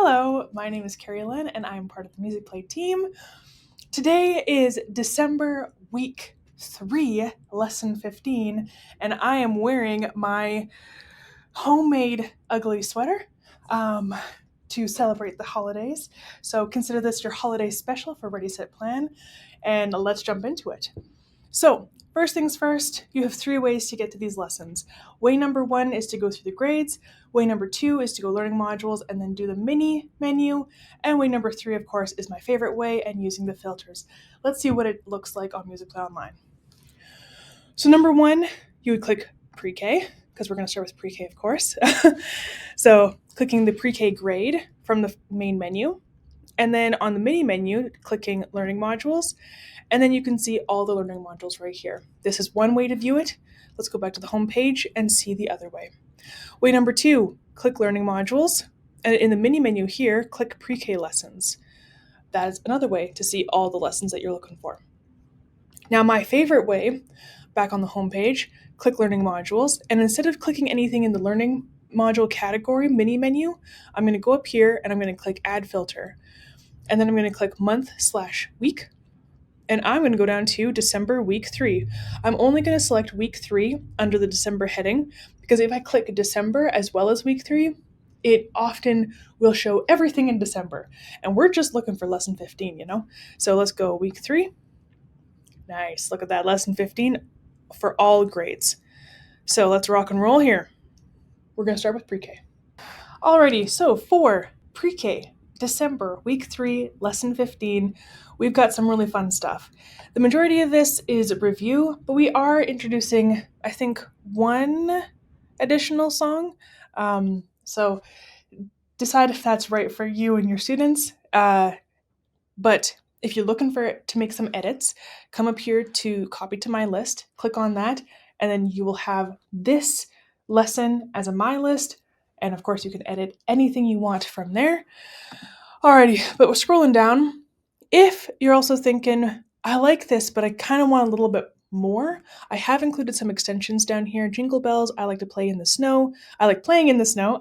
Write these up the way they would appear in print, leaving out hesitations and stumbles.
Hello, my name is Carey-Lyn and I'm part of the Musicplay team. Today is December week 3, lesson 15, and I am wearing my homemade ugly sweater to celebrate the holidays. So consider this your holiday special for Ready, Set, Plan, and let's jump into it. So, first things first, you have 3 ways to get to these lessons. Way number 1 is to go through the grades. Way number 2 is to go learning modules and then do the mini menu. And way number 3, of course, is my favorite way and using the filters. Let's see what it looks like on Musicplay Online. So number 1, you would click PreK, because we're going to start with PreK, of course. So clicking the PreK grade from the main menu. And then on the mini menu, clicking learning modules. And then you can see all the learning modules right here. This is one way to view it. Let's go back to the home page and see the other way. Way number 2, click learning modules. And in the mini menu here, click PreK lessons. That is another way to see all the lessons that you're looking for. Now, my favorite way, back on the home page, click learning modules. And instead of clicking anything in the learning module category mini menu, I'm going to go up here and I'm going to click add filter. And then I'm going to click month/week. And I'm going to go down to December week 3. I'm only going to select week 3 under the December heading, because if I click December as well as week 3, it often will show everything in December. And we're just looking for lesson 15, So let's go week 3. Nice. Look at that, lesson 15 for all grades. So let's rock and roll here. We're going to start with PreK. Alrighty, so for PreK, December, week 3, lesson 15, we've got some really fun stuff. The majority of this is review, but we are introducing, I think, one additional song. So decide if that's right for you and your students. But if you're looking to make some edits, come up here to copy to my list, click on that, and then you will have this lesson as a my list. And of course, you can edit anything you want from there. Alrighty, but we're scrolling down. If you're also thinking, I like this, but I kind of want a little bit more, I have included some extensions down here. Jingle bells, I like to play in the snow. I like playing in the snow.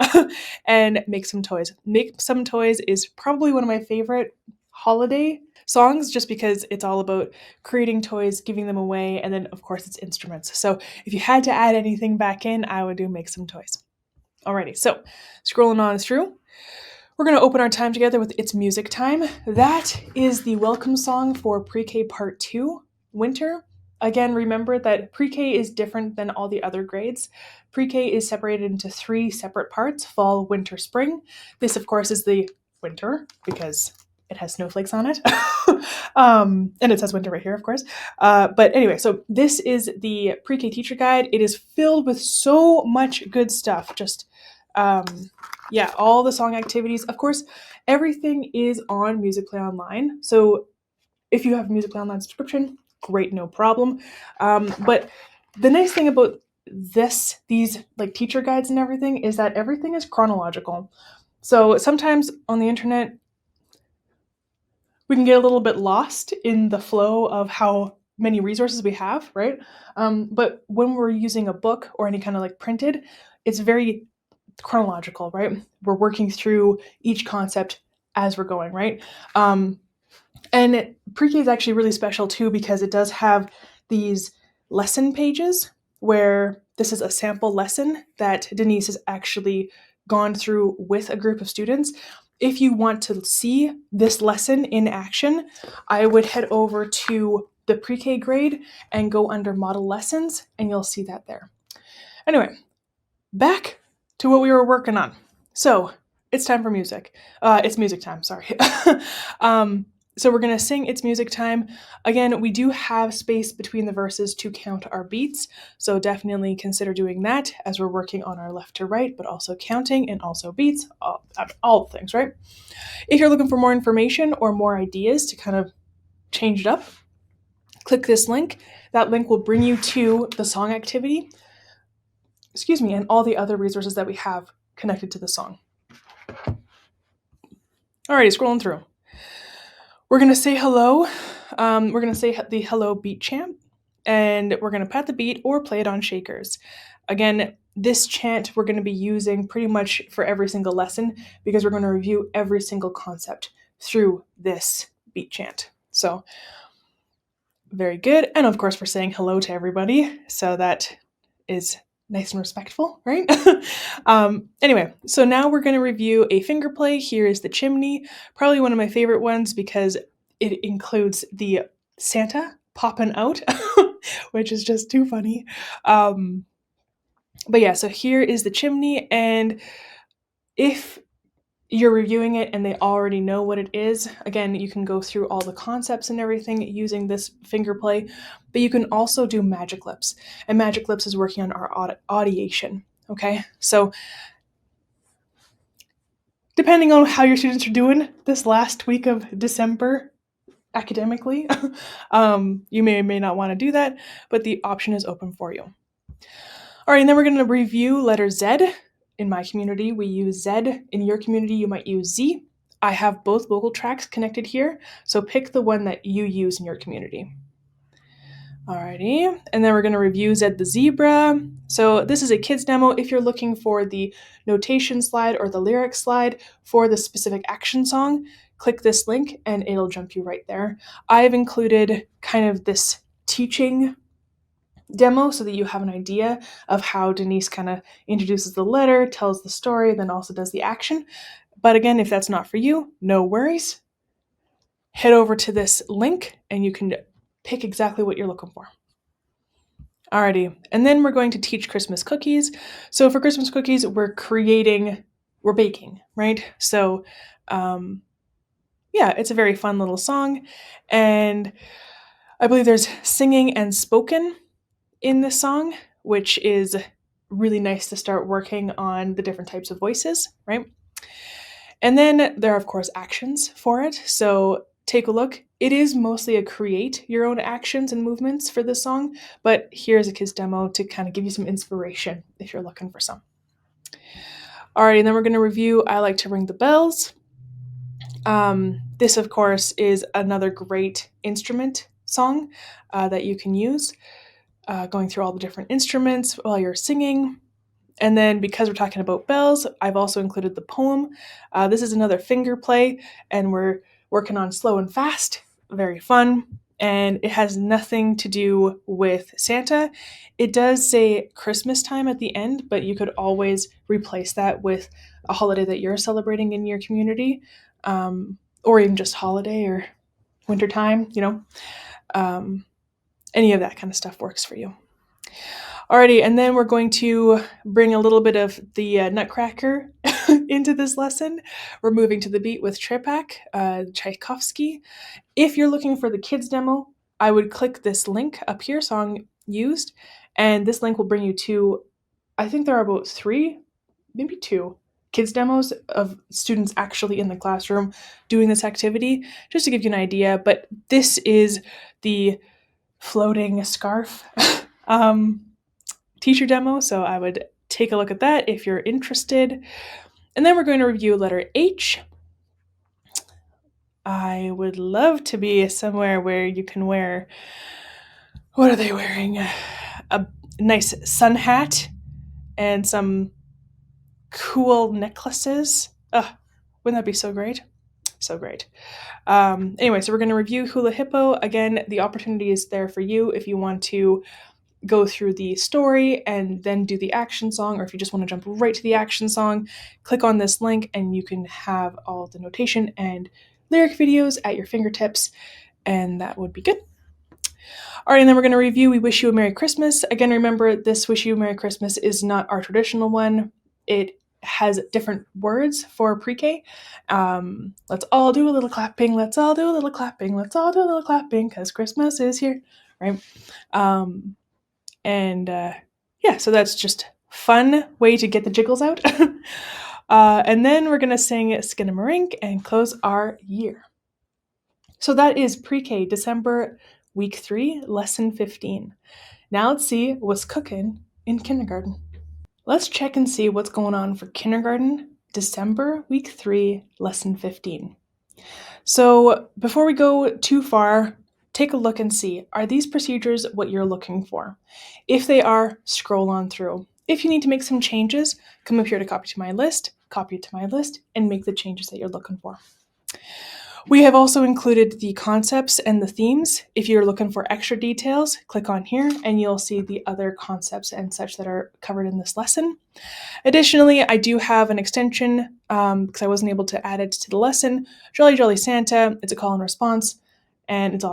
And make some toys. Make some toys is probably one of my favorite holiday songs, just because it's all about creating toys, giving them away, and then of course it's instruments. So if you had to add anything back in, I would do make some toys. Alrighty, so scrolling on through, we're going to open our time together with It's Music Time. That is the welcome song for PreK Part 2, Winter. Again, remember that PreK is different than all the other grades. PreK is separated into 3 separate parts, fall, winter, spring. This, of course, is the winter, because it has snowflakes on it. And it says winter right here, of course. But anyway, so this is the PreK teacher guide. It is filled with so much good stuff. Just, all the song activities. Of course, everything is on Musicplay Online. So if you have a Musicplay Online subscription, great, no problem. But the nice thing about these like teacher guides and everything is that everything is chronological. So sometimes on the internet, we can get a little bit lost in the flow of how many resources we have, right? But when we're using a book or any kind of like printed, it's very chronological, right? We're working through each concept as we're going, right? And PreK is actually really special too, because it does have these lesson pages where this is a sample lesson that Denise has actually gone through with a group of students. If you want to see this lesson in action, I would head over to the PreK grade and go under model lessons, and you'll see that there. Anyway, back to what we were working on. So it's time for music. It's music time, sorry. So we're going to sing It's Music Time. Again, we do have space between the verses to count our beats, so definitely consider doing that as we're working on our left to right, but also counting and also beats, all things, right? If you're looking for more information or more ideas to kind of change it up, click this link. That link will bring you to the song activity, and all the other resources that we have connected to the song. Alrighty, scrolling through. We're going to say hello. We're going to say the hello beat chant, and we're going to pat the beat or play it on shakers. Again, this chant we're going to be using pretty much for every single lesson because we're going to review every single concept through this beat chant. So very good. And of course, we're saying hello to everybody. So that is nice and respectful, right? Anyway, so now we're going to review a finger play. Here is the chimney, probably one of my favorite ones because it includes the Santa popping out, which is just too funny. But yeah, so here is the chimney, and if you're reviewing it and they already know what it is, again, you can go through all the concepts and everything using this finger play, but you can also do magic lips, and magic lips is working on our audiation, okay? So depending on how your students are doing this last week of December academically, you may or may not want to do that, but the option is open for you. All right, and then we're going to review letter Z. In my community, we use Z. In your community, you might use Z. I have both vocal tracks connected here, so pick the one that you use in your community. Alrighty, and then we're going to review Z the zebra. So this is a kids demo. If you're looking for the notation slide or the lyric slide for the specific action song, click this link and it'll jump you right there. I've included kind of this teaching demo so that you have an idea of how Denise kind of introduces the letter, tells the story, then also does the action. But again, if that's not for you, no worries. Head over to this link and you can pick exactly what you're looking for. Alrighty, and then we're going to teach Christmas cookies. So for Christmas cookies, we're baking, right? So yeah, it's a very fun little song. And I believe there's singing and spoken in this song, which is really nice to start working on the different types of voices, right? And then there are, of course, actions for it. So take a look. It is mostly a create your own actions and movements for this song, but here's a kid's demo to kind of give you some inspiration if you're looking for some. All right, and then we're going to review I Like to Ring the Bells. This, of course, is another great instrument song that you can use. Going through all the different instruments while you're singing. And then because we're talking about bells, I've also included the poem. This is another finger play, and we're working on slow and fast. Very fun. And it has nothing to do with Santa. It does say Christmas time at the end, but you could always replace that with a holiday that you're celebrating in your community, or even just holiday or wintertime, any of that kind of stuff works for you. Alrighty, and then we're going to bring a little bit of the Nutcracker into this lesson. We're moving to the beat with PreK, Tchaikovsky. If you're looking for the kids demo, I would click this link up here, song used, and this link will bring you to, I think there are about 3, maybe 2 kids demos of students actually in the classroom doing this activity, just to give you an idea. But this is the floating scarf teacher demo, so I would take a look at that if you're interested. And then we're going to review letter H. I would love to be somewhere where you can wear, what are they wearing? A nice sun hat and some cool necklaces. Wouldn't that be so great? So great. Anyway, so we're going to review Hula Hippo. Again, the opportunity is there for you if you want to go through the story and then do the action song, or if you just want to jump right to the action song, click on this link and you can have all the notation and lyric videos at your fingertips, and that would be good. All right, and then we're going to review We Wish You a Merry Christmas. Again, remember, this Wish You a Merry Christmas is not our traditional one. It has different words for PreK. Let's all do a little clapping, let's all do a little clapping, let's all do a little clapping, because Christmas is here, right? Yeah, so that's just fun way to get the jiggles out. And then we're going to sing Skinamarink and close our year. So that is PreK December week 3, lesson 15. Now let's see what's cooking in kindergarten. Let's check and see what's going on for kindergarten December week 3, lesson 15. So before we go too far, take a look and see, are these procedures what you're looking for? If they are, scroll on through. If you need to make some changes, come up here to copy to my list, copy it to my list, and make the changes that you're looking for. We have also included the concepts and the themes. If you're looking for extra details, click on here and you'll see the other concepts and such that are covered in this lesson. Additionally, I do have an extension because I wasn't able to add it to the lesson. Jolly Jolly Santa, it's a call and response, and it's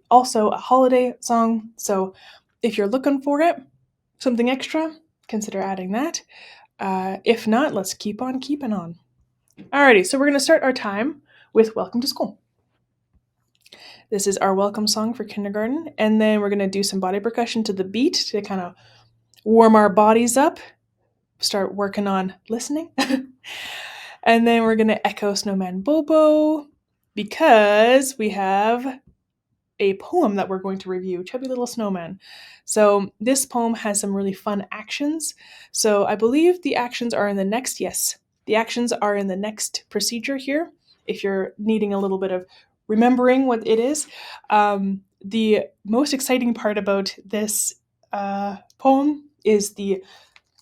also a holiday song. So if you're looking for it, something extra, consider adding that. If not, let's keep on keeping on. Alrighty, so we're going to start our time with Welcome to School. This is our welcome song for kindergarten, and then we're going to do some body percussion to the beat to kind of warm our bodies up, start working on listening. And then we're going to echo Snowman Bobo because we have a poem that we're going to review, Chubby Little Snowman. So this poem has some really fun actions. So I believe the actions are in the next, yes, the actions are in the next procedure here. If you're needing a little bit of remembering what it is. The most exciting part about this poem is the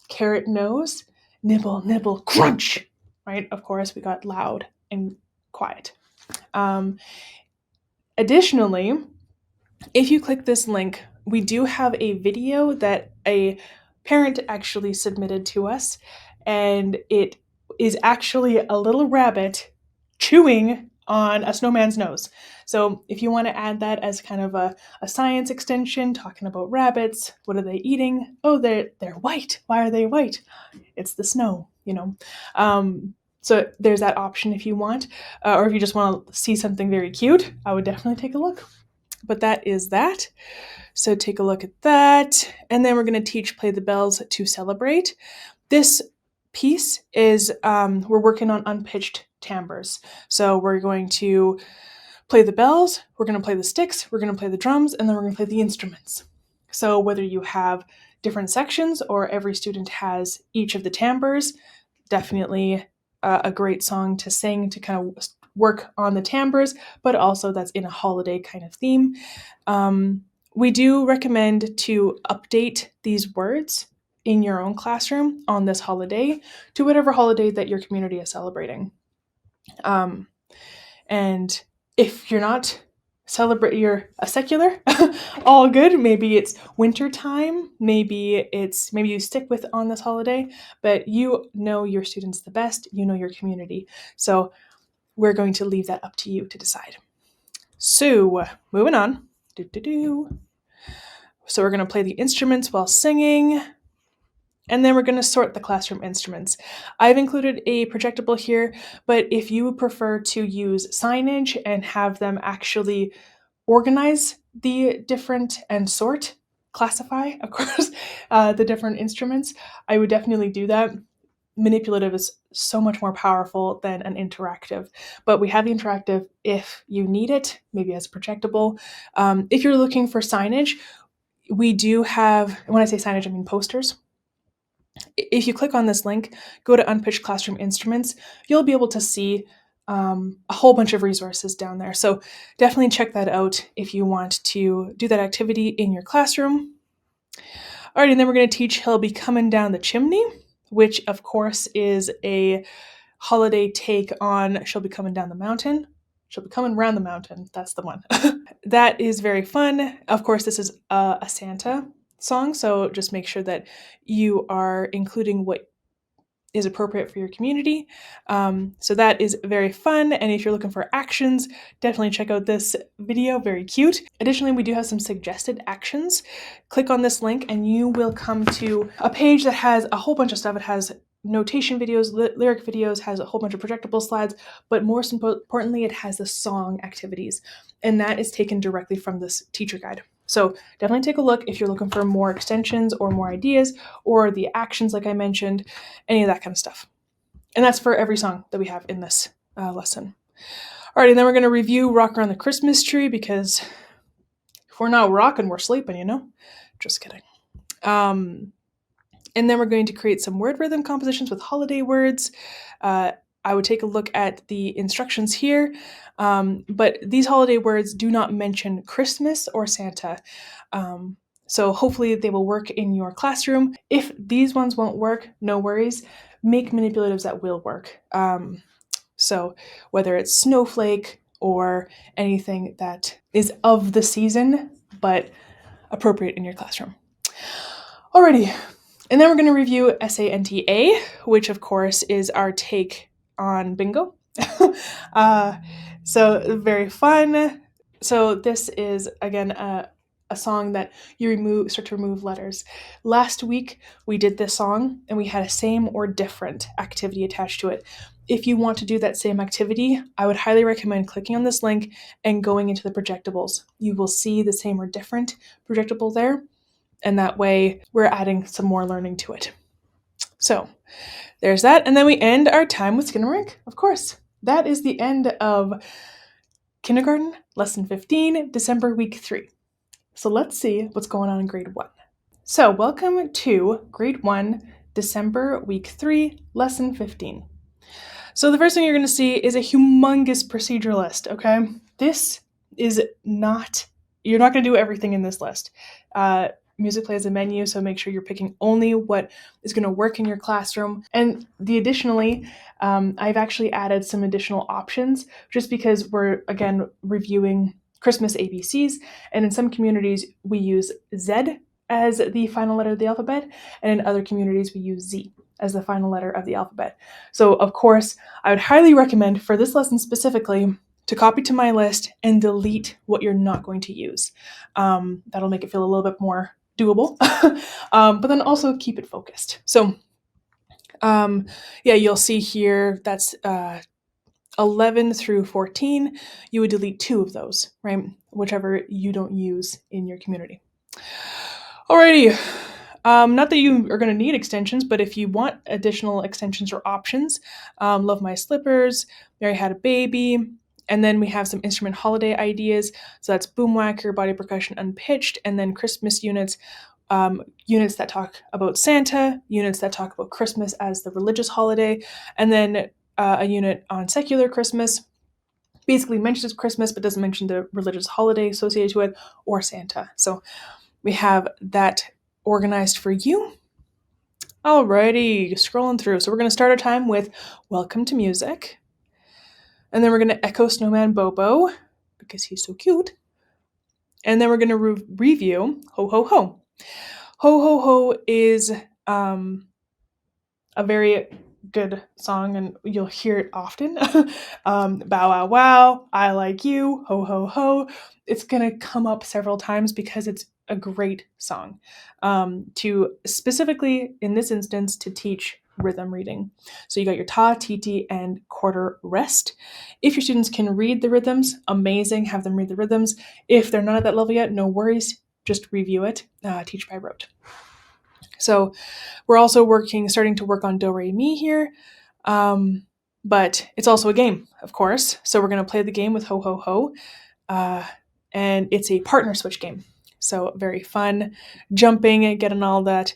carrot nose, nibble, nibble, crunch, right? Of course, we got loud and quiet. Additionally, if you click this link, we do have a video that a parent actually submitted to us, and it is actually a little rabbit chewing on a snowman's nose. So if you want to add that as kind of a science extension, talking about rabbits, what are they eating? Oh, they're white. Why are they white? It's the snow, you know. So there's that option if you want, or if you just want to see something very cute, I would definitely take a look. But that is that. So take a look at that. And then we're going to teach Play the Bells to Celebrate. This piece is, we're working on unpitched timbres. So we're going to play the bells, we're going to play the sticks, we're going to play the drums, and then we're going to play the instruments. So whether you have different sections or every student has each of the timbres, definitely a great song to sing to kind of work on the timbres, but also that's in a holiday kind of theme. We do recommend to update these words in your own classroom on this holiday to whatever holiday that your community is celebrating. And if you're not you're a secular, all good. Maybe it's winter time. Maybe you stick with on this holiday, but you know your students the best. You know your community. So we're going to leave that up to you to decide. So moving on. So we're going to play the instruments while singing. And then we're going to sort the classroom instruments. I've included a projectable here, but if you prefer to use signage and have them actually organize the different and classify, of course, the different instruments, I would definitely do that. Manipulative is so much more powerful than an interactive, but we have the interactive if you need it, maybe as projectable. If you're looking for signage, we do have, when I say signage, I mean posters. If you click on this link, go to Unpitched Classroom Instruments, you'll be able to see a whole bunch of resources down there. So definitely check that out if you want to do that activity in your classroom. All right, and then we're going to teach He'll Be Coming Down the Chimney, which of course is a holiday take on She'll Be Coming Down the Mountain. She'll be coming round the mountain. That's the one. That is very fun. Of course, this is a Santa song, so just make sure that you are including what is appropriate for your community. So that is very fun, and if you're looking for actions, definitely check out this video, very cute. Additionally, we do have some suggested actions. Click on this link and you will come to a page that has a whole bunch of stuff. It has notation videos, lyric videos, has a whole bunch of projectable slides, but most importantly, it has the song activities, and that is taken directly from this teacher guide. So definitely take a look if you're looking for more extensions or more ideas or the actions like I mentioned, any of that kind of stuff. And that's for every song that we have in this lesson. All right, and then we're going to review Rock Around the Christmas Tree because if we're not rocking, we're sleeping, you know? Just kidding. And then we're going to create some word rhythm compositions with holiday words. I would take a look at the instructions here, but these holiday words do not mention Christmas or Santa. So hopefully they will work in your classroom. If these ones won't work, no worries. Make manipulatives that will work. So whether it's snowflake or anything that is of the season, but appropriate in your classroom. Alrighty, and then we're going to review SANTA, which of course is our take on bingo. So very fun. So this is again a song that you start to remove letters. Last week we did this song and we had a same or different activity attached to it. If you want to do that same activity, I would highly recommend clicking on this link and going into the projectables. You will see the same or different projectable there, and that way we're adding some more learning to it. So there's that, and then we end our time with Skinnamarink, of course. That is the end of kindergarten, lesson 15, December week 3. So let's see what's going on in grade 1. So welcome to grade 1, December week 3, lesson 15. So the first thing you're going to see is a humongous procedure list, okay? This is not, you're not going to do everything in this list. Musicplay is a menu, so make sure you're picking only what is going to work in your classroom. And additionally, I've actually added some additional options just because we're, again, reviewing Christmas ABCs. And in some communities, we use Z as the final letter of the alphabet. And in other communities, we use Z as the final letter of the alphabet. So, of course, I would highly recommend for this lesson specifically to copy to my list and delete what you're not going to use. That'll make it feel a little bit more doable, but then also keep it focused. So, you'll see here that's 11 through 14. You would delete 2 of those, right? Whichever you don't use in your community. Alrighty. Not that you are going to need extensions, but if you want additional extensions or options, Love My Slippers, Mary Had a Baby, and then we have some instrument holiday ideas. So that's boomwhacker, body percussion, unpitched, and then Christmas units, units that talk about Santa, units that talk about Christmas as the religious holiday, and then a unit on secular Christmas. Basically mentions Christmas, but doesn't mention the religious holiday associated to it or Santa. So we have that organized for you. Alrighty, scrolling through. So we're going to start our time with Welcome to Music. And then we're going to echo Snowman Bobo, because he's so cute. And then we're going to review Ho Ho Ho. Ho Ho Ho is a very good song, and you'll hear it often. Bow wow wow, I like you, ho ho ho. It's going to come up several times because it's a great song to specifically, in this instance, to teach rhythm reading. So you got your ta, ti, and quarter rest. If your students can read the rhythms, amazing, have them read the rhythms. If they're not at that level yet, no worries, just review it, teach by rote. So we're also starting to work on do, re, mi here, but it's also a game, of course. So we're going to play the game with ho, ho, ho, and it's a partner switch game. So very fun, jumping and getting all that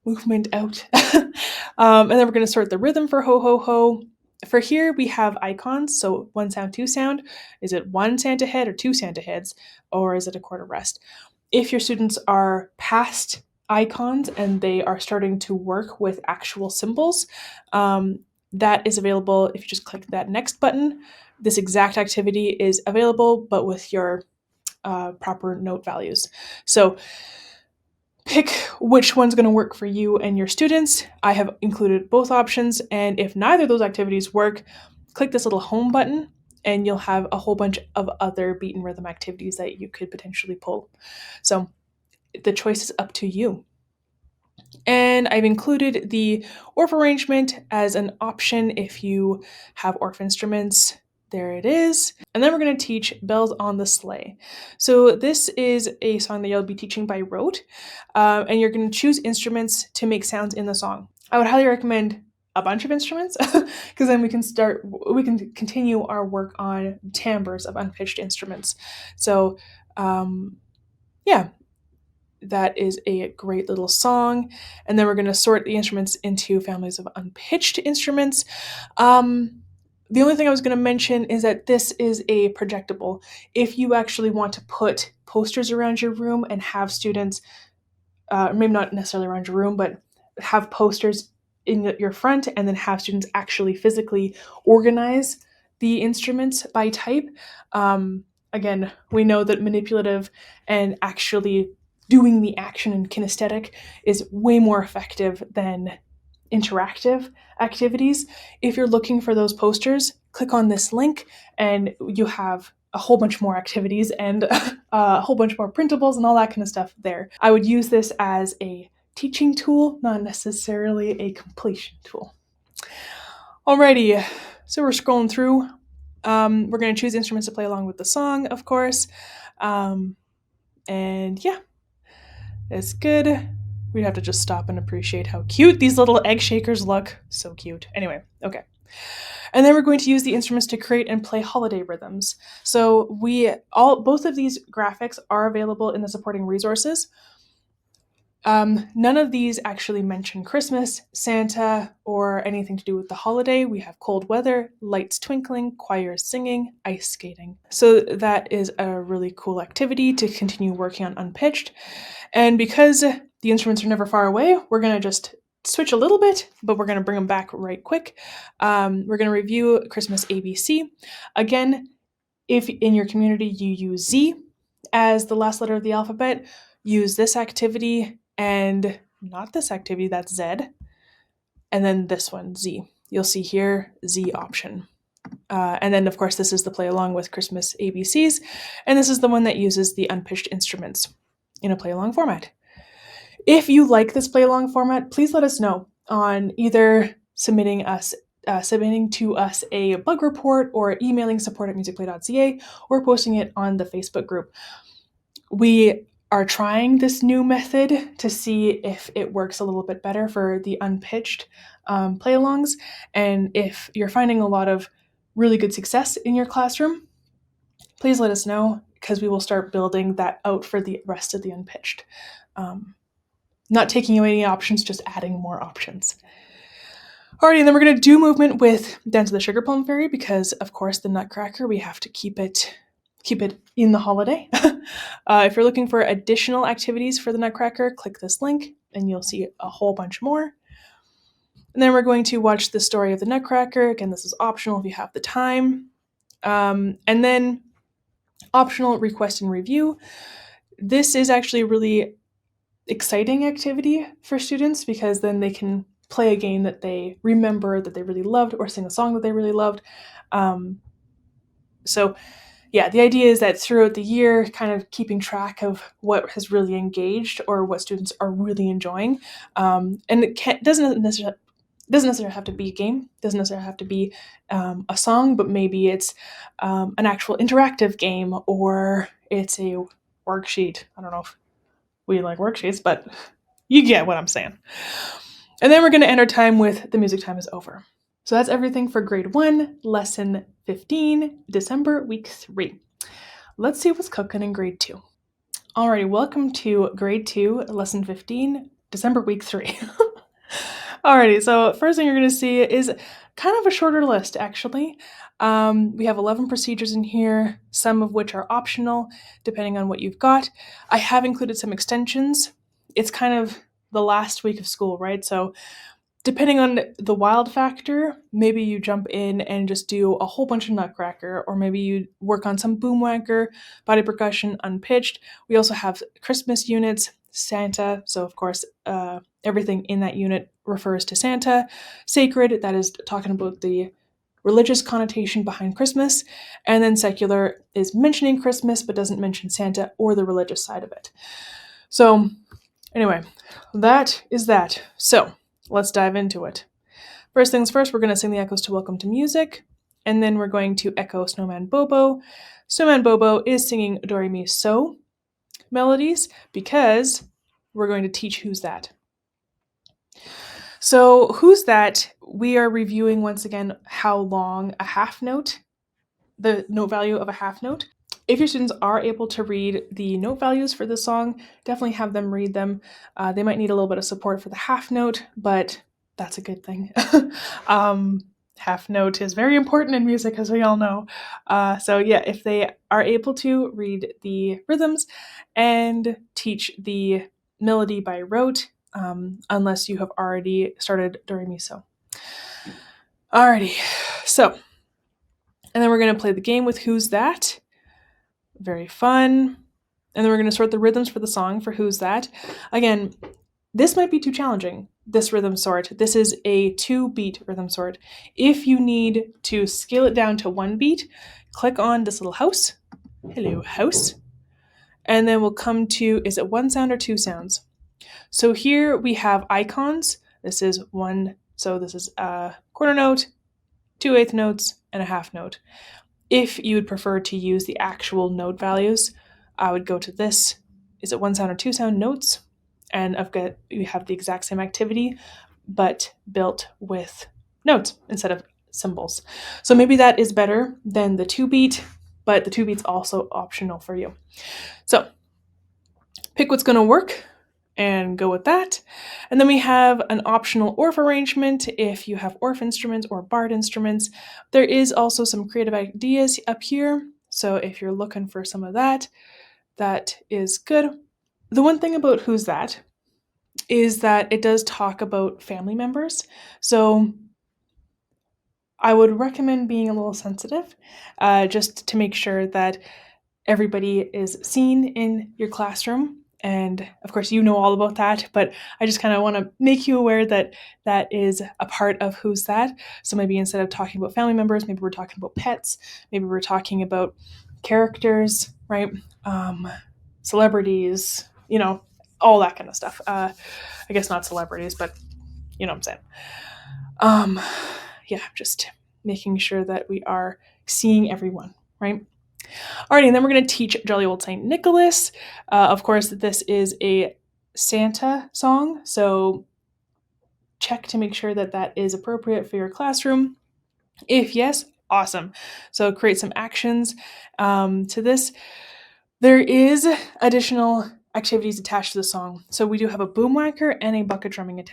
movement out. And then we're going to sort the rhythm for ho, ho, ho. For here, we have icons. So 1 sound, 2 sound. Is it 1 Santa head or 2 Santa heads? Or is it a quarter rest? If your students are past icons and they are starting to work with actual symbols, that is available if you just click that next button. This exact activity is available, but with your proper note values. So pick which one's going to work for you and your students. I have included both options, and if neither of those activities work, click this little home button and you'll have a whole bunch of other beat and rhythm activities that you could potentially pull. So the choice is up to you. And I've included the ORF arrangement as an option if you have ORF instruments. There it is. And then we're going to teach Bells on the Sleigh. So this is a song that you'll be teaching by rote, and you're going to choose instruments to make sounds in the song. I would highly recommend a bunch of instruments because then we can continue our work on timbres of unpitched instruments. So that is a great little song. And then we're going to sort the instruments into families of unpitched instruments. The only thing I was going to mention is that this is a projectable. If you actually want to put posters around your room and have students, maybe not necessarily around your room, but have posters in your front and then have students actually physically organize the instruments by type. Again, we know that manipulative and actually doing the action and kinesthetic is way more effective than interactive activities. If you're looking for those posters, click on this link and you have a whole bunch more activities and a whole bunch more printables and all that kind of stuff there. I would use this as a teaching tool, not necessarily a completion tool. Alrighty, so we're scrolling through. We're going to choose instruments to play along with the song, of course. And yeah, it's good. We'd have to just stop and appreciate how cute these little egg shakers look. So cute. Anyway, okay. And then we're going to use the instruments to create and play holiday rhythms. So both of these graphics are available in the supporting resources. None of these actually mention Christmas, Santa, or anything to do with the holiday. We have cold weather, lights twinkling, choirs singing, ice skating. So that is a really cool activity to continue working on unpitched. And because the instruments are never far away, we're going to just switch a little bit, but we're going to bring them back right quick. We're going to review Christmas ABC. Again, if in your community you use Z as the last letter of the alphabet, use this activity and not this activity, that's Z. And then this one, Z. You'll see here, Z option. And then, of course, this is the play along with Christmas ABCs. And this is the one that uses the unpitched instruments in a play along format. If you like this play along format, please let us know on either submitting to us a bug report or emailing support@musicplay.ca or posting it on the Facebook group. We are trying this new method to see if it works a little bit better for the unpitched play-alongs. And if you're finding a lot of really good success in your classroom, please let us know because we will start building that out for the rest of the unpitched. Not taking away any options, just adding more options. Alrighty, and then we're going to do movement with Dance of the Sugar Plum Fairy because, of course, the Nutcracker, we have to keep it in the holiday. If you're looking for additional activities for the Nutcracker, click this link and you'll see a whole bunch more. And then we're going to watch the story of the Nutcracker. Again, this is optional if you have the time. And then optional request and review. This is actually a really exciting activity for students because then they can play a game that they remember that they really loved or sing a song that they really loved. So yeah, the idea is that throughout the year, kind of keeping track of what has really engaged or what students are really enjoying. And it doesn't necessarily have to be a game, doesn't necessarily have to be a song, but maybe it's an actual interactive game or it's a worksheet. I don't know if we like worksheets, but you get what I'm saying. And then we're going to end our time with The Music Time is Over. So that's everything for grade 1, lesson 15, December, week 3. Let's see what's cooking in grade 2. Alrighty, welcome to grade 2, lesson 15, December, week 3. Alrighty, so first thing you're going to see is kind of a shorter list, actually. We have 11 procedures in here, some of which are optional, depending on what you've got. I have included some extensions. It's kind of the last week of school, right? So depending on the wild factor, maybe you jump in and just do a whole bunch of Nutcracker, or maybe you work on some boomwhacker, body percussion, unpitched. We also have Christmas units, Santa, so of course everything in that unit refers to Santa. Sacred, that is talking about the religious connotation behind Christmas, and then secular is mentioning Christmas but doesn't mention Santa or the religious side of it. So anyway, that is that. So let's dive into it. First things first, we're going to sing the echoes to Welcome to Music, and then we're going to echo Snowman Bobo. Snowman Bobo is singing Do Re Mi So melodies because we're going to teach Who's That. So Who's That, we are reviewing once again how long a half note, the note value of a half note. If your students are able to read the note values for the song, definitely have them read them. They might need a little bit of support for the half note, but that's a good thing. Half note is very important in music, as we all know. So yeah, if they are able to read the rhythms and teach the melody by rote, unless you have already started do re mi so. Alrighty, so, and then we're going to play the game with Who's That? Very fun. And then we're going to sort the rhythms for the song for Who's That? Again, this might be too challenging, this rhythm sort. This is a 2-beat rhythm sort. If you need to scale it down to 1 beat, click on this little house. Hello, house. And then we'll come to, is it 1 sound or 2 sounds? So here we have icons. This is 1, so this is a quarter note, 2/8 notes, and a half note. If you would prefer to use the actual note values, I would go to this. Is it 1 sound or 2 sound notes? And you have the exact same activity, but built with notes instead of symbols. So maybe that is better than the 2-beat, but the 2-beat's also optional for you. So pick what's going to work and go with that. And then we have an optional ORF arrangement if you have ORF instruments or barred instruments. There is also some creative ideas up here. So if you're looking for some of that, that is good. The one thing about Who's That? Is that it does talk about family members. So I would recommend being a little sensitive, just to make sure that everybody is seen in your classroom. And of course, you know all about that, but I just kind of want to make you aware that that is a part of Who's That. So maybe instead of talking about family members, maybe we're talking about pets, maybe we're talking about characters, right? Celebrities, all that kind of stuff. I guess not celebrities, but you know what I'm saying. Yeah, just making sure that we are seeing everyone, right? Alrighty, and then we're going to teach Jolly Old Saint Nicholas. Of course, this is a Santa song, so check to make sure that that is appropriate for your classroom. If yes, awesome. So create some actions to this. There is additional activities attached to the song. So we do have a boom whacker and a bucket drumming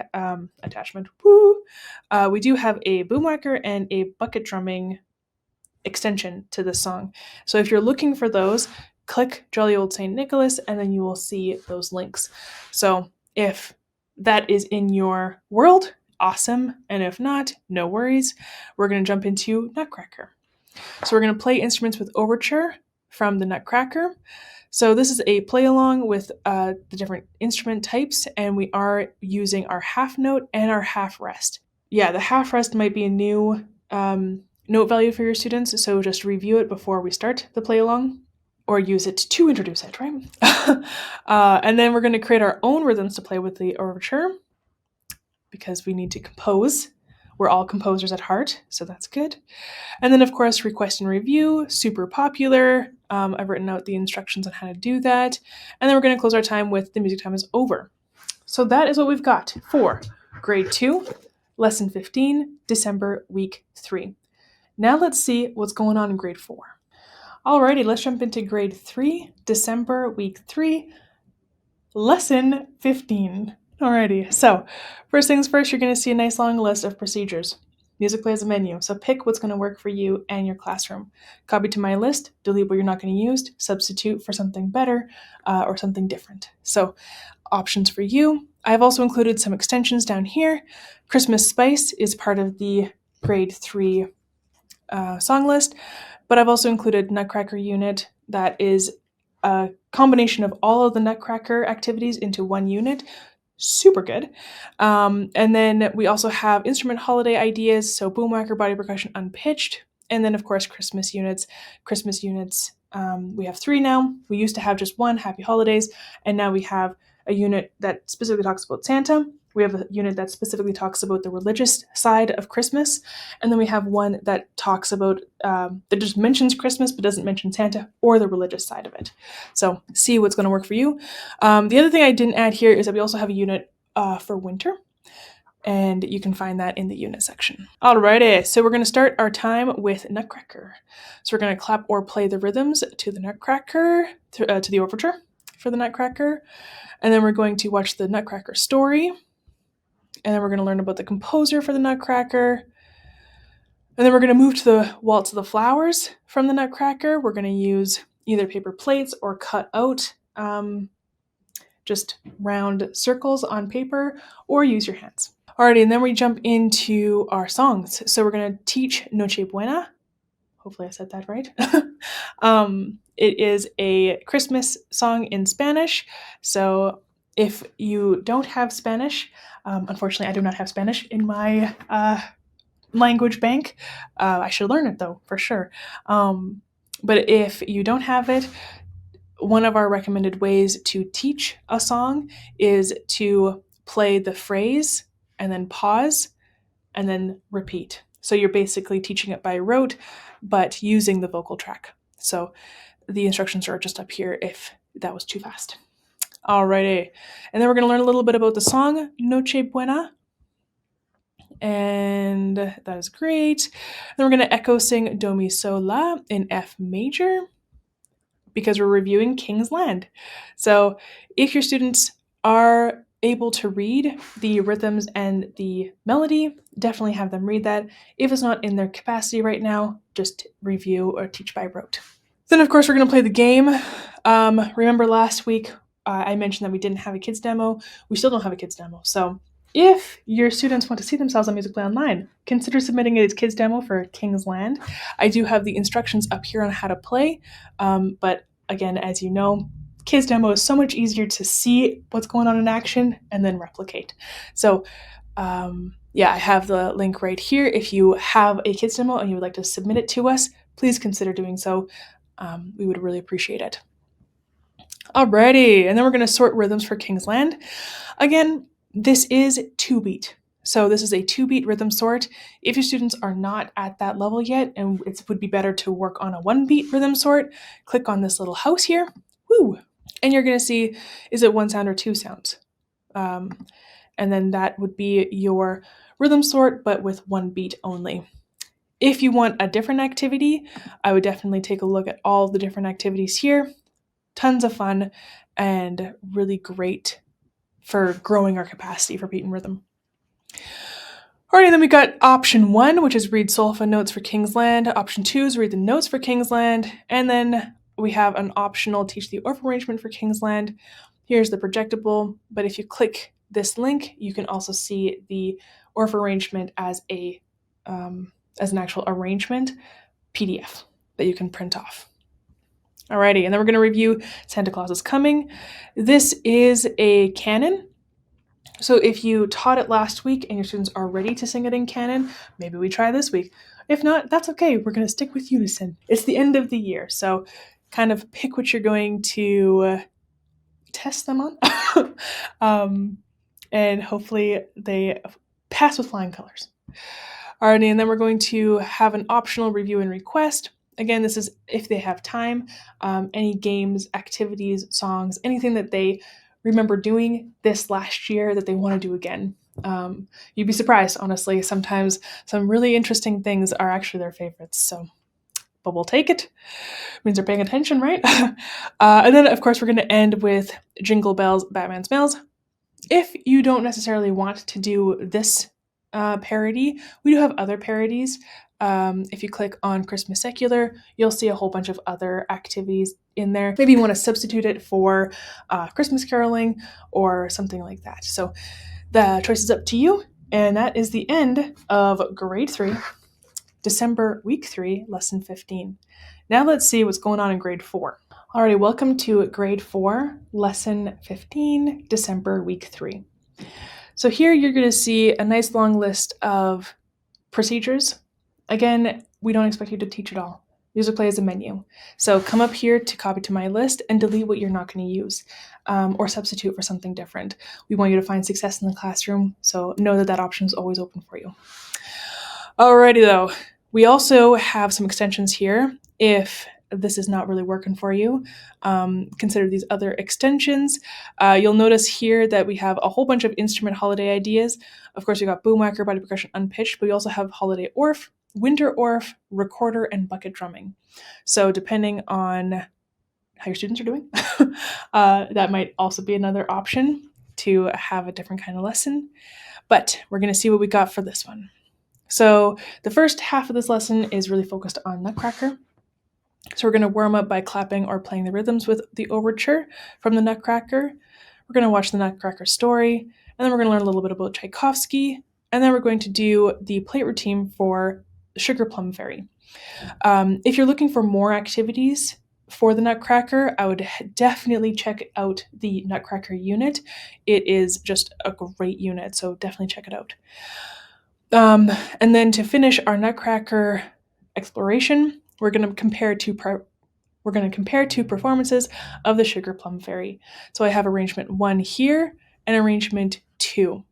attachment. Woo! We do have a boom whacker and a bucket drumming extension to this song. So if you're looking for those, click Jolly Old Saint Nicholas and then you will see those links. So if that is in your world, awesome. And if not, no worries. We're going to jump into Nutcracker. So we're going to play instruments with overture from the Nutcracker. So this is a play along with the different instrument types, and we are using our half note and our half rest. Yeah, the half rest might be a new note value for your students, so just review it before we start the play along, or use it to introduce it, right? And then we're going to create our own rhythms to play with the overture, because we need to compose. We're all composers at heart, so that's good. And then, of course, request and review, super popular. I've written out the instructions on how to do that. And then we're going to close our time with the music time is over. So that is what we've got for grade 2, lesson 15, December week 3. Now let's see what's going on in grade 4. Alrighty, let's jump into grade 3, December week 3, lesson 15. Alrighty, so first things first, you're going to see a nice long list of procedures. Musicplay is a menu, so pick what's going to work for you and your classroom. Copy to my list, delete what you're not going to use, substitute for something better or something different. So options for you. I've also included some extensions down here. Christmas Spice is part of the grade 3 song list, but I've also included Nutcracker Unit. That is a combination of all of the Nutcracker activities into one unit. Super good. And then we also have instrument holiday ideas, so boom whacker, body percussion, unpitched, and then of course Christmas units. We have 3 now. We used to have just 1, Happy Holidays, and now we have a unit that specifically talks about Santa. We have a unit that specifically talks about the religious side of Christmas, and then we have one that talks about, that just mentions Christmas but doesn't mention Santa or the religious side of it. So see what's going to work for you. The other thing I didn't add here is that we also have a unit for winter, and you can find that in the unit section. Alrighty, so we're going to start our time with Nutcracker. So we're going to clap or play the rhythms to the Nutcracker, to the overture for the Nutcracker, and then we're going to watch the Nutcracker story. And then we're going to learn about the composer for the Nutcracker. And then we're going to move to the Waltz of the Flowers from the Nutcracker. We're going to use either paper plates or cut out just round circles on paper, or use your hands. Alrighty, and then we jump into our songs. So we're going to teach Noche Buena. Hopefully I said that right. It is a Christmas song in Spanish. So if you don't have Spanish, unfortunately I do not have Spanish in my language bank. I should learn it though, for sure. But if you don't have it, one of our recommended ways to teach a song is to play the phrase and then pause and then repeat. So you're basically teaching it by rote, but using the vocal track. So the instructions are just up here if that was too fast. Alrighty. And then we're going to learn a little bit about the song Noche Buena. And that is great. Then we're going to echo sing Do Mi Sol La in F major, because we're reviewing King's Land. So if your students are able to read the rhythms and the melody, definitely have them read that. If it's not in their capacity right now, just review or teach by rote. Then of course we're going to play the game. Remember last week I mentioned that we didn't have a kids demo. We still don't have a kids demo. So if your students want to see themselves on Musicplay Online, consider submitting a kids demo for King's Land. I do have the instructions up here on how to play, but again, as you know, kids demo is so much easier to see what's going on in action and then replicate. So yeah, I have the link right here. If you have a kids demo and you would like to submit it to us, please consider doing so. We would really appreciate it. Alrighty, and then we're going to sort rhythms for King's Land. Again, this is 2-beat. So this is a 2-beat rhythm sort. If your students are not at that level yet, and it would be better to work on a 1-beat rhythm sort, click on this little house here. Woo! And you're going to see, is it 1 sound or 2 sounds? And then that would be your rhythm sort, but with 1 beat only. If you want a different activity, I would definitely take a look at all the different activities here. Tons of fun and really great for growing our capacity for beat and rhythm. Alright, then we got option 1, which is read solfa notes for King's Land. Option 2 is read the notes for King's Land. And then we have an optional teach the orph arrangement for King's Land. Here's the projectable, but if you click this link, you can also see the orph arrangement as an actual arrangement PDF that you can print off. Alrighty, and then we're going to review Santa Claus is Coming. This is a canon. So if you taught it last week and your students are ready to sing it in canon, maybe we try this week. If not, that's okay. We're going to stick with unison. It's the end of the year, so kind of pick what you're going to test them on. And hopefully they pass with flying colors. Alrighty, and then we're going to have an optional review and request. Again, this is if they have time, any games, activities, songs, anything that they remember doing this last year that they want to do again. You'd be surprised, honestly. Sometimes some really interesting things are actually their favorites. So, but we'll take it. It means they're paying attention, right? And then, of course, we're going to end with Jingle Bells, Batman Smells. If you don't necessarily want to do this parody, we do have other parodies. If you click on Christmas Secular, you'll see a whole bunch of other activities in there. Maybe you want to substitute it for Christmas caroling or something like that. So the choice is up to you. And that is the end of grade 3, December week 3, lesson 15. Now let's see what's going on in grade 4. Alrighty, welcome to grade 4, lesson 15, December week 3. So here you're going to see a nice long list of procedures. Again, we don't expect you to teach it all. Musicplay is a menu. So come up here to copy to my list and delete what you're not going to use, or substitute for something different. We want you to find success in the classroom, so know that that option is always open for you. Alrighty though, we also have some extensions here. If this is not really working for you, consider these other extensions. You'll notice here that we have a whole bunch of instrument holiday ideas. Of course, we got boom whacker, body percussion, unpitched, but we also have holiday orph, winter orph, recorder, and bucket drumming. So depending on how your students are doing, that might also be another option to have a different kind of lesson. But we're going to see what we got for this one. So the first half of this lesson is really focused on Nutcracker. So we're going to warm up by clapping or playing the rhythms with the overture from the Nutcracker. We're going to watch the Nutcracker story, and then we're going to learn a little bit about Tchaikovsky, and then we're going to do the plate routine for Sugar Plum Fairy. If you're looking for more activities for the Nutcracker, I would definitely check out the Nutcracker unit. It is just a great unit, so definitely check it out. And then to finish our Nutcracker exploration, we're going to compare two performances of the Sugar Plum Fairy. So I have arrangement 1 here and arrangement 2.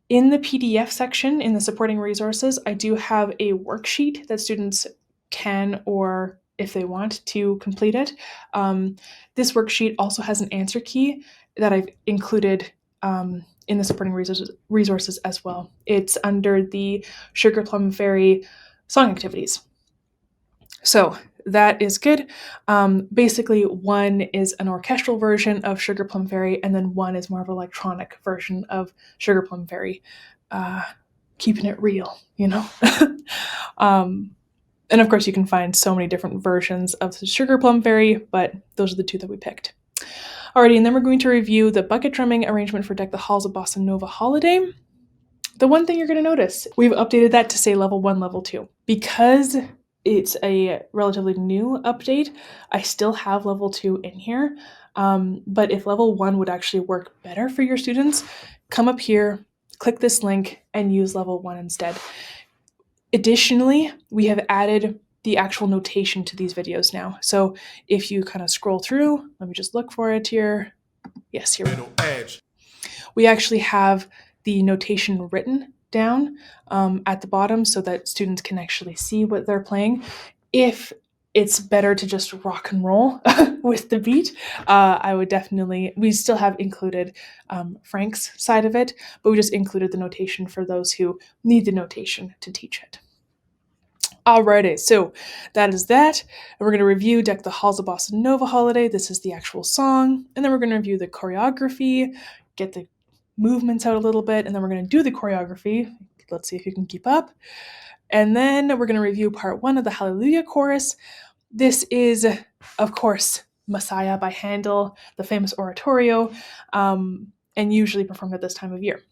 In the PDF section, in the supporting resources, I do have a worksheet that students can, or if they want to, complete it. This worksheet also has an answer key that I've included in the supporting resources as well. It's under the Sugar Plum Fairy song activities. So that is good. Basically, 1 is an orchestral version of Sugar Plum Fairy, and then 1 is more of an electronic version of Sugar Plum Fairy. Keeping it real, you know? And of course, you can find so many different versions of the Sugar Plum Fairy, but those are the 2 that we picked. Alrighty, and then we're going to review the bucket drumming arrangement for Deck the Halls of Bossa Nova Holiday. The one thing you're going to notice, we've updated that to say level 1, level 2. Because it's a relatively new update, I still have level 2 in here. But if level 1 would actually work better for your students, come up here, click this link, and use level 1 instead. Additionally, we have added the actual notation to these videos now. So if you kind of scroll through, let me just look for it here. Yes, here we go. We actually have the notation written down at the bottom so that students can actually see what they're playing. If it's better to just rock and roll with the beat, I would definitely, we still have included Frank's side of it, but we just included the notation for those who need the notation to teach it. Alrighty, so that is that. And we're going to review Deck the Halls of Bossa Nova Holiday. This is the actual song. And then we're going to review the choreography, get the movements out a little bit, and then we're going to do the choreography. Let's see if you can keep up. And then we're going to review part 1 of the Hallelujah Chorus. This is, of course, Messiah by Handel, the famous oratorio, and usually performed at this time of year.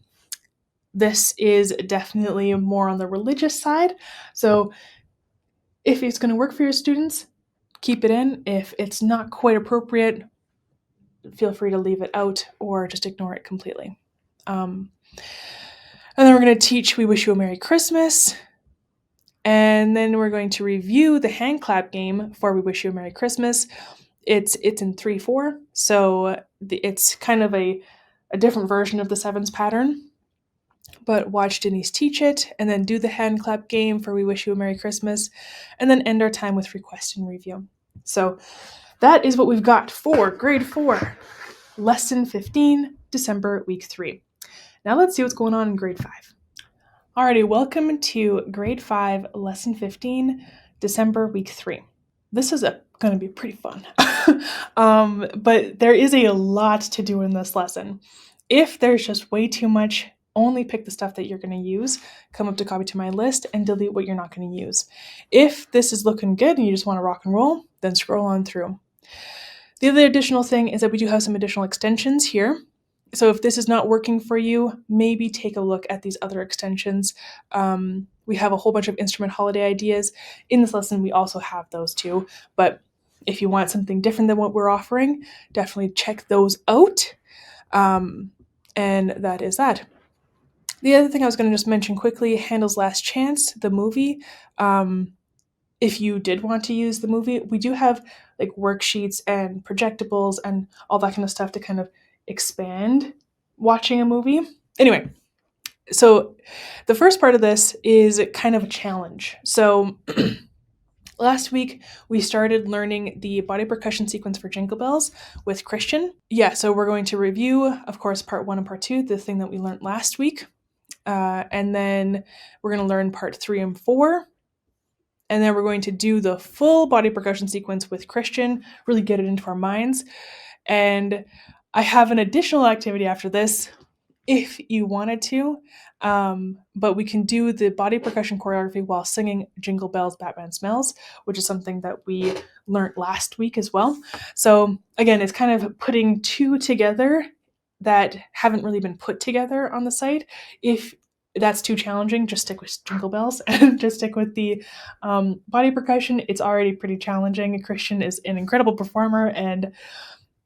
This is definitely more on the religious side. So if it's going to work for your students, keep it in. If it's not quite appropriate, feel free to leave it out or just ignore it completely. And then we're going to teach We Wish You a Merry Christmas. And then we're going to review the hand clap game for We Wish You a Merry Christmas. It's in 3/4, so it's kind of a different version of the sevens pattern. But watch Denise teach it, and then do the hand clap game for We Wish You a Merry Christmas, and then end our time with request and review. So that is what we've got for grade 4, lesson 15, December, week 3. Now let's see what's going on in grade 5. Alrighty, welcome to grade 5, lesson 15, December, week 3. This is going to be pretty fun. But there is a lot to do in this lesson. If there's just way too much, only pick the stuff that you're going to use, come up to copy to my list, and delete what you're not going to use. If this is looking good and you just want to rock and roll, then scroll on through. The other additional thing is that we do have some additional extensions here. So if this is not working for you, maybe take a look at these other extensions. We have a whole bunch of instrument holiday ideas. In this lesson, we also have those too. But if you want something different than what we're offering, definitely check those out. And that is that. The other thing I was going to just mention quickly, Handel's Last Chance, the movie. If you did want to use the movie, we do have like worksheets and projectables and all that kind of stuff to kind of expand watching a movie. Anyway, so the first part of this is kind of a challenge. So last week we started learning the body percussion sequence for Jingle Bells with Christian. Yeah, so we're going to review, of course, part 1 and part 2, the thing that we learned last week. And then we're going to learn part 3 and 4. And then we're going to do the full body percussion sequence with Christian, really get it into our minds. And I have an additional activity after this if you wanted to, but we can do the body percussion choreography while singing Jingle Bells, Batman Smells, which is something that we learned last week as well. So again, it's kind of putting two together that haven't really been put together on the site. If that's too challenging, just stick with Jingle Bells and just stick with the body percussion. It's already pretty challenging. Christian is an incredible performer and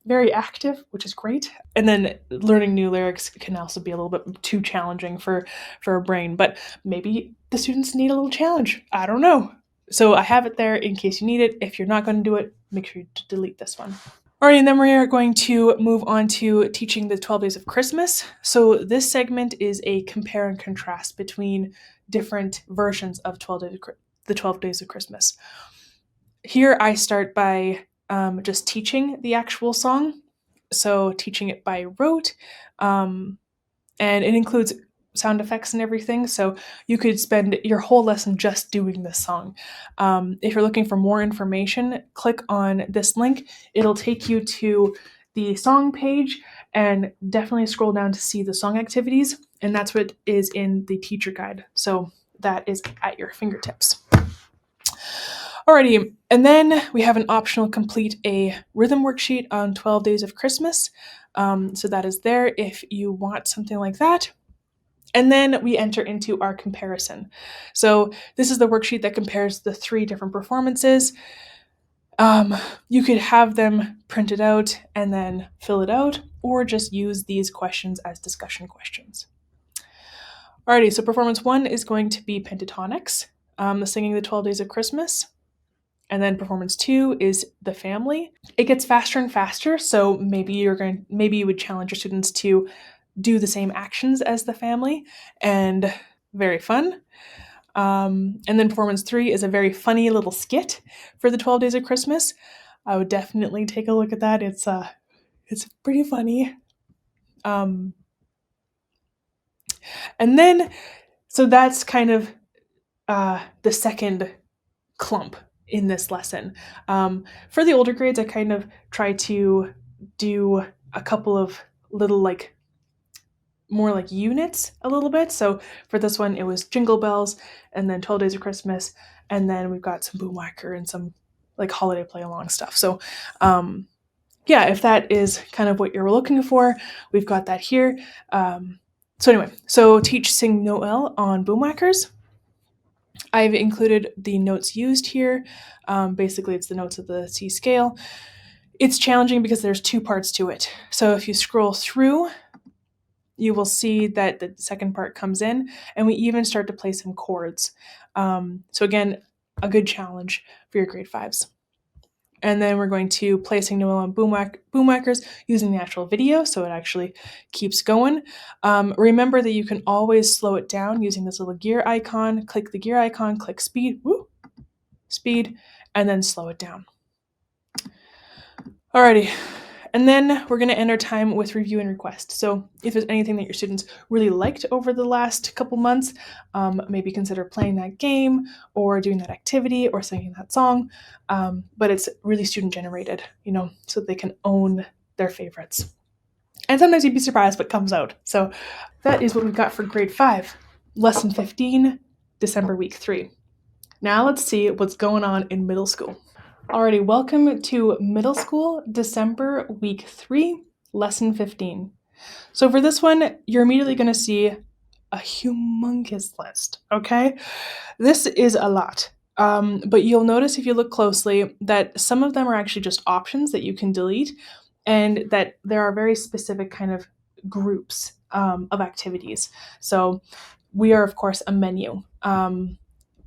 very active, which is great. And then learning new lyrics can also be a little bit too challenging for a brain, but maybe the students need a little challenge. I don't know. So I have it there in case you need it. If you're not going to do it, make sure you delete this one. All right, and then we are going to move on to teaching the 12 Days of Christmas. So this segment is a compare and contrast between different versions of the 12 Days of Christmas. Here I start by just teaching the actual song. So teaching it by rote, and it includes sound effects and everything. So you could spend your whole lesson just doing this song. If you're looking for more information, click on this link. It'll take you to the song page, and definitely scroll down to see the song activities. And that's what is in the teacher guide. So that is at your fingertips. Alrighty, and then we have an optional complete a rhythm worksheet on 12 Days of Christmas. So that is there if you want something like that. And then we enter into our comparison. So this is the worksheet that compares the 3 different performances. You could have them printed out and then fill it out, or just use these questions as discussion questions. Alrighty, so performance 1 is going to be pentatonics, the singing the 12 Days of Christmas. And then performance 2 is the family. It gets faster and faster, so maybe you would challenge your students to do the same actions as the family, and very fun. And then performance 3 is a very funny little skit for the 12 Days of Christmas. I would definitely take a look at that. It's pretty funny. And then, so that's kind of the second clump in this lesson. For the older grades, I kind of try to do a couple of little more like units a little bit. So for this one, it was Jingle Bells, and then 12 Days of Christmas, and then we've got some Boom Whacker and some like holiday play along stuff. So yeah, if that is kind of what you're looking for, we've got that here. So anyway, so teach Sing Noel on Boom Whackers. I've included the notes used here. Basically, it's the notes of the C scale. It's challenging because there's 2 parts to it. So if you scroll through, you will see that the second part comes in, and we even start to play some chords. So again, a good challenge for your grade 5s. And then we're going to play Sing Noel on Boom Whackers using the actual video, so it actually keeps going. Remember that you can always slow it down using this little gear icon. Click the gear icon, click speed, speed, and then slow it down. Alrighty, and then we're going to end our time with review and request. So if there's anything that your students really liked over the last couple months, maybe consider playing that game or doing that activity or singing that song. But it's really student generated, so they can own their favorites. And sometimes you'd be surprised what comes out. So that is what we've got for grade 5, lesson 15, December week 3. Now let's see what's going on in middle school. Alrighty, welcome to middle school, December week 3, lesson 15. So for this one, you're immediately going to see a humongous list, okay? This is a lot, but you'll notice if you look closely that some of them are actually just options that you can delete, and that there are very specific kind of groups of activities. So we are, of course, a menu.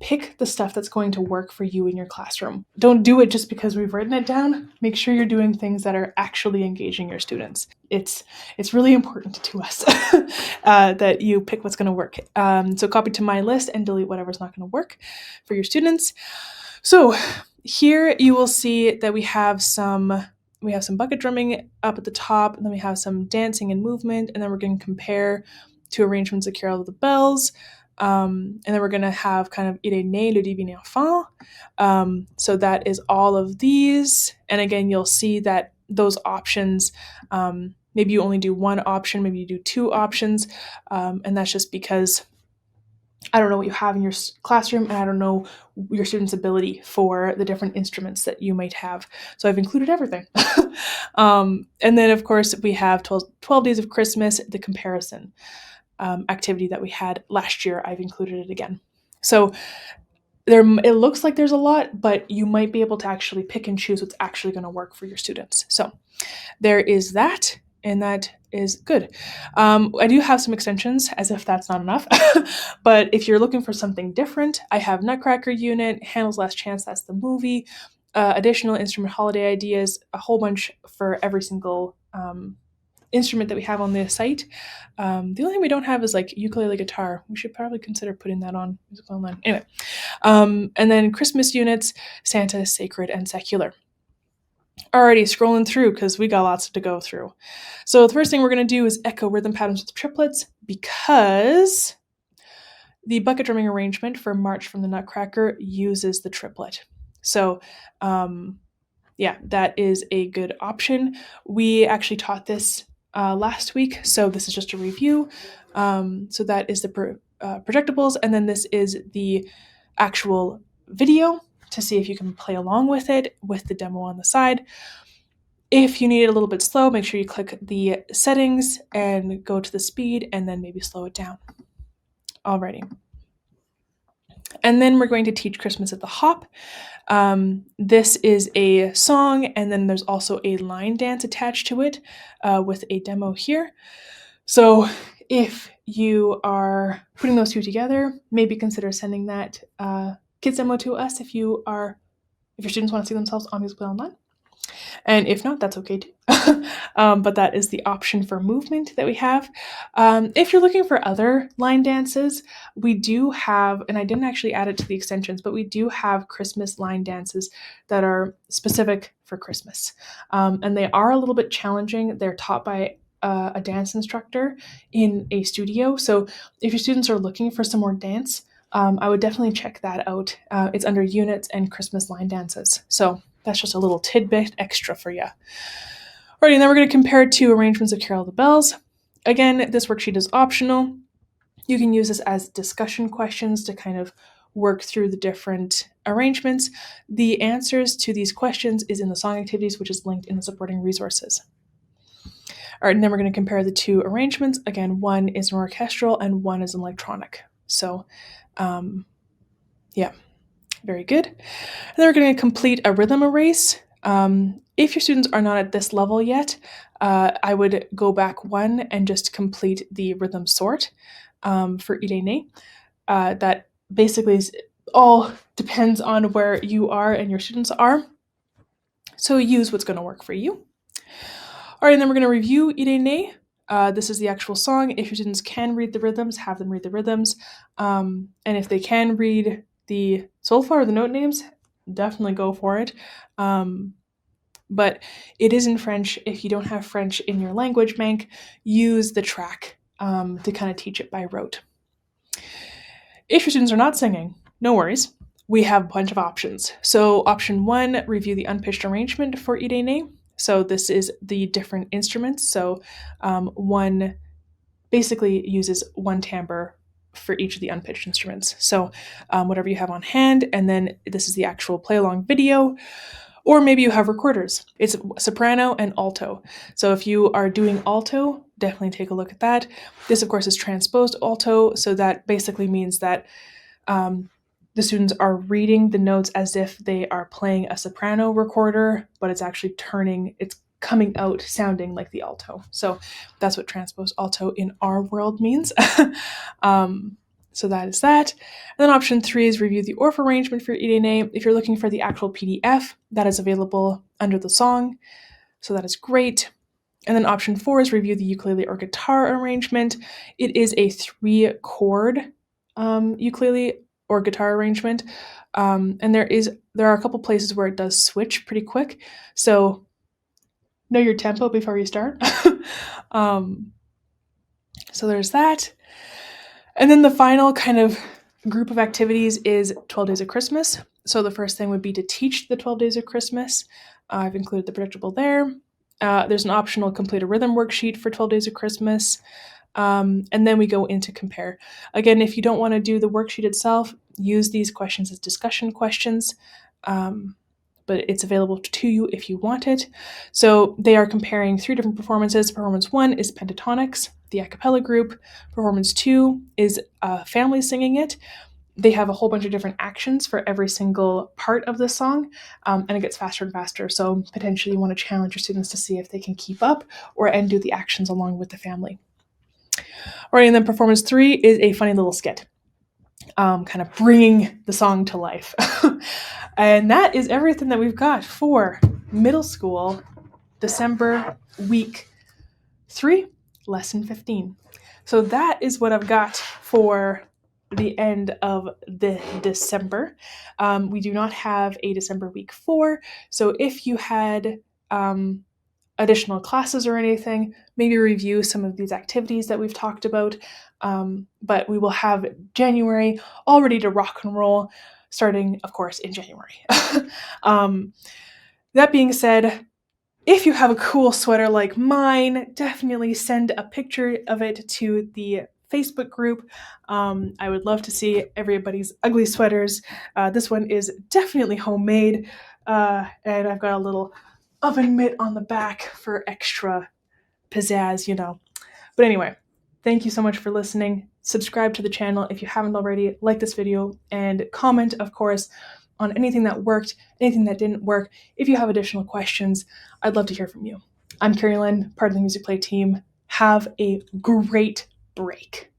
Pick the stuff that's going to work for you in your classroom. Don't do it just because we've written it down. Make sure you're doing things that are actually engaging your students. It's really important to us that you pick what's going to work. So copy to my list and delete whatever's not going to work for your students. So here you will see that we have some bucket drumming up at the top, and then we have some dancing and movement, and then we're going to compare to arrangements of Carol of the Bells. And then we're going to have kind of Il est né le divin enfant. So that is all of these. And again, you'll see that those options maybe you only do one option, maybe you do two options, and that's just because I don't know what you have in your classroom, and I don't know your students' ability for the different instruments that you might have. So I've included everything. And then, of course, we have 12 Days of Christmas, the comparison activity that we had last year. I've included it again. So it looks like there's a lot, but you might be able to actually pick and choose what's actually going to work for your students. So there is that, and that is good. I do have some extensions, as if that's not enough. But if you're looking for something different, I have Nutcracker Unit, Handel's Last Chance, that's the movie, additional instrument holiday ideas, a whole bunch for every single instrument that we have on the site. The only thing we don't have is like ukulele guitar. We should probably consider putting that on Musicplay Online. Anyway, and then Christmas units, Santa, Sacred, and Secular. Alrighty, scrolling through because we got lots to go through. So the first thing we're going to do is echo rhythm patterns with triplets, because the bucket drumming arrangement for March from the Nutcracker uses the triplet. So yeah, that is a good option. We actually taught this last week, so this is just a review. So that is the projectables, and then this is the actual video to see if you can play along with it with the demo on the side. If you need it a little bit slow, make sure you click the settings and go to the speed, and then maybe slow it down. Alrighty. And then we're going to teach Christmas at the Hop. This is a song, and then there's also a line dance attached to it with a demo here. So if you are putting those two together, maybe consider sending that kids demo to us if your students want to see themselves on Musicplay Online. And if not, that's okay too. But that is the option for movement that we have. If you're looking for other line dances, we do have, and I didn't actually add it to the extensions, but we do have Christmas line dances that are specific for Christmas. And they are a little bit challenging. They're taught by a dance instructor in a studio. So if your students are looking for some more dance, I would definitely check that out. It's under units and Christmas line dances. So that's just a little tidbit extra for you. Alrighty, and then we're going to compare it to arrangements of Carol of the Bells. Again, this worksheet is optional. You can use this as discussion questions to kind of work through the different arrangements. The answers to these questions is in the song activities, which is linked in the supporting resources. All right, and then we're going to compare the two arrangements. Again, one is an orchestral and one is an electronic. So, yeah. Very good. And then we're going to complete a rhythm erase. If your students are not at this level yet, I would go back one and just complete the rhythm sort for Ide-Ne. That basically all depends on where you are and your students are. So use what's going to work for you. All right, and then we're going to review Ide-Ne. This is the actual song. If your students can read the rhythms, have them read the rhythms. And if they can read the solfa or the note names, definitely go for it. But it is in French. If you don't have French in your language bank, use the track to kind of teach it by rote. If your students are not singing, no worries. We have a bunch of options. So option one, review the unpitched arrangement for Ide-Ne. So this is the different instruments. So one basically uses one timbre for each of the unpitched instruments. So whatever you have on hand, and then this is the actual play along video, or maybe you have recorders. It's soprano and alto. So if you are doing alto, definitely take a look at that. This, of course, is transposed alto. So that basically means that the students are reading the notes as if they are playing a soprano recorder, but it's actually it's coming out sounding like the alto. So that's what transposed alto in our world means. So that is that. And then option three is review the ORF arrangement for Ide-Ne. If you're looking for the actual PDF, that is available under the song. So that is great. And then option four is review the ukulele or guitar arrangement. It is a 3-chord ukulele or guitar arrangement. And there are a couple places where it does switch pretty quick. So know your tempo before you start. So there's that. And then the final kind of group of activities is 12 Days of Christmas. So the first thing would be to teach the 12 Days of Christmas. I've included the predictable there. There's an optional complete a rhythm worksheet for 12 Days of Christmas. And then we go into compare. Again, if you don't want to do the worksheet itself, use these questions as discussion questions. But it's available to you if you want it. So they are comparing 3 different performances. Performance 1 is pentatonics, the a cappella group. Performance 2 is family singing it. They have a whole bunch of different actions for every single part of the song, and it gets faster and faster. So potentially you want to challenge your students to see if they can keep up and do the actions along with the family. All right, and then performance 3 is a funny little skit, kind of bringing the song to life. And that is everything that we've got for middle school, December week 3, lesson 15. So that is what I've got for the end of the December. We do not have a December week 4. So if you had additional classes or anything, maybe review some of these activities that we've talked about. But we will have January all ready to rock and roll, starting, of course, in January. That being said, if you have a cool sweater like mine, definitely send a picture of it to the Facebook group. I would love to see everybody's ugly sweaters. This one is definitely homemade, and I've got a little oven mitt on the back for extra pizzazz, you know. But anyway, thank you so much for listening. Subscribe to the channel if you haven't already. Like this video and comment, of course, on anything that worked, anything that didn't work. If you have additional questions, I'd love to hear from you. I'm Carey-Lyn, part of the Musicplay team. Have a great break.